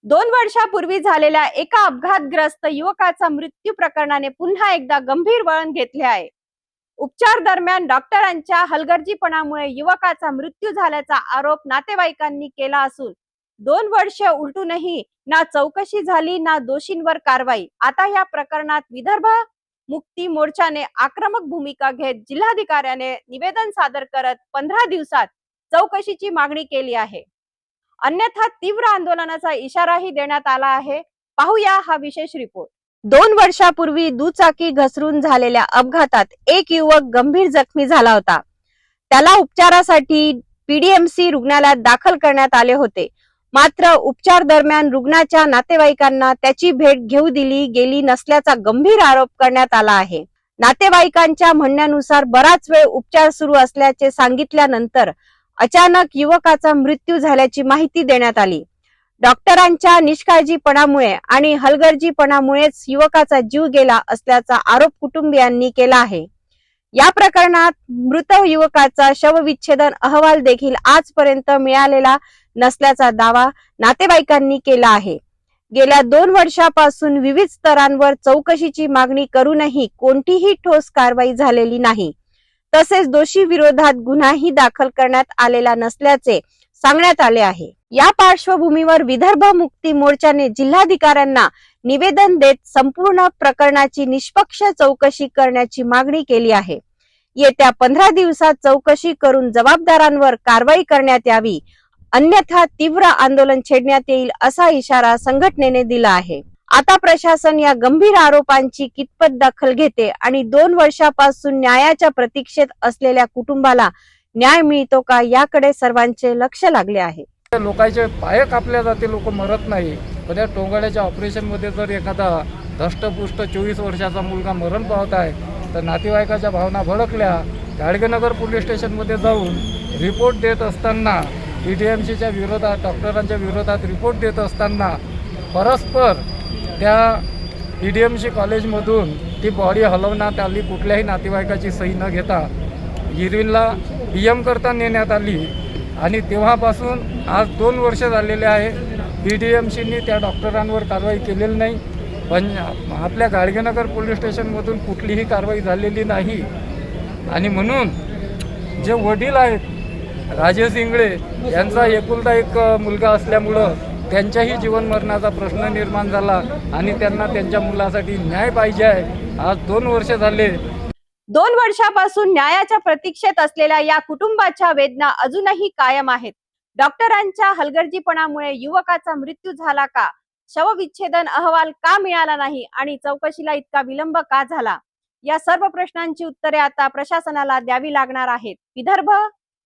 2 वर्षापूर्वी झालेल्या एका अपघातग्रस्त युवकाचा मृत्यू प्रकरणाने पुन्हा एकदा गंभीर वळण घेतले आहे। उपचार दरम्यान डॉक्टरांच्या हलगर्जीपणामुळे युवकाचा मृत्यू झाल्याचा आरोप नातेवाईकांनी केला असून 2 वर्ष उलटूनही ना चौकशी झाली ना दोषींवर कारवाई। आता या प्रकरणात विदर्भ मुक्ती मोर्चाने आक्रमक भूमिका घेत जिल्हाधिकाऱ्याने निवेदन सादर करत 15 दिवसात चौकशीची मागणी केली आहे। अन्यथा तीव्र आंदोलनाचा इशाराही देण्यात आला आहे। पाहूया हा विशेष रिपोर्ट। 2 वर्षापूर्वी दुचाकी घसरून झालेल्या अपघातात एक युवक गंभीर जखमी झाला होता। त्याला उपचारासाठी पीडीएमसी रुग्णालयात दाखल करण्यात आले होते। मात्र उपचार दरम्यान रुग्णाच्या नातेवाईकांना त्याची भेट घेऊ दिली गेली नसल्याचा गंभीर आरोप करण्यात आला आहे। नातेवाईकांच्या म्हणण्यानुसार बराच वेळ उपचार सुरू असल्याचे सांगितल्यानंतर अचानक युवकाचा मृत्यू झाल्याची माहिती देण्यात आली। डॉक्टरांच्या निष्काळजीपणामुळे आणि हलगर्जीपणामुळेच युवकाचा जीव गेला असल्याचा आरोप कुटुंबियांनी केला आहे। या प्रकरणात मृत युवकाचा शवविच्छेदन अहवाल देखील आजपर्यंत मिळालेला नसल्याचा दावा नातेवाईकांनी केला आहे। गेल्या 2 वर्षापासून विविध स्तरांवर चौकशीची मागणी करूनही कोणतीही ठोस कारवाई झालेली नाही। तसेच दोषी विरोधात गुन्हाही दाखल करण्यात आलेला नसल्याचे सांगण्यात आले आहे। या पार्श्वभूमीवर विदर्भ मुक्ती मोर्चाने जिल्हाधिकाऱ्यांना निवेदन देत संपूर्ण प्रकरणाची निष्पक्ष चौकशी करण्याची मागणी केली आहे। येत्या 15 दिवसात चौकशी करून जबाबदारांवर कारवाई करण्यात यावी, अन्यथा तीव्र आंदोलन छेडण्यात येईल असा इशारा संघटनेने दिला आहे। आता प्रशासन या गंभीर आरोपांची कितपत दखल घेते आणि 2 वर्षापासून न्यायाच्या प्रतीक्षेत असलेल्या कुटुंबाला न्याय मिळतो का याकडे सर्वांचे लक्ष लागले आहे। लोकांचे पाय कापल्या जाते, लोक मरत नाही, पण या टोंगाड्याच्या ऑपरेशन मध्ये जर एखादा धष्टपुष्ट 24 वर्षाचा मुलगा मरण पावत आहे तर नातेवाईकाच्या भावना भडकल्या। गाडगेनगर पोलीस स्टेशन मध्ये जाऊन रिपोर्ट देत असताना पीडीएमसीच्या विरोधात डॉक्टरांच्या विरोधात रिपोर्ट देत असताना परस्पर त्या पीडीएमसी कॉलेजमधून ती बॉडी हलवण्यात आली, कुठल्याही नातेवाईकाची सही न घेता इरविनला पीएम करता नेण्यात आली आणि तेव्हापासून आज 2 वर्ष झालेले आहे। पीडीएमसीने त्या डॉक्टरांवर कारवाई केलेली नाही, पण आपल्या गाडगेनगर पोलीस स्टेशनमधून कुठलीही कारवाई झालेली नाही। आणि म्हणून जे वडील आहेत राजेश इंगळे यांचा एकुलता एक मुलगा असल्यामुळं त्यांच्याही जीवन मरणाचा प्रश्न निर्माण झाला आणि त्यांना त्यांच्या मुलासाठी न्याय पाहिजे आहे। आज 2 वर्ष झाले। 2 वर्षापासून न्यायाच्या प्रतीक्षेत असलेल्या या कुटुंबाच्या वेदना अजूनही कायम आहेत। डॉक्टरांच्या हलगर्जीपणामुळे युवकाचा मृत्यू झाला का? शवविच्छेदन अहवाल का मिळाला नाही आणि चौकशीला इतका विलंब का झाला? या सर्व प्रश्नांची उत्तरे आता प्रशासनाला द्यावी लागणार आहेत। विदर्भ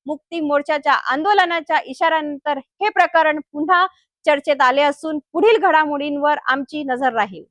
मुक्ती मोर्चाच्या आंदोलनाच्या इशाऱ्यानंतर हे प्रकरण पुन्हा चर्चेत आले असून पुढील घडामोडींवर आमची नजर राहील।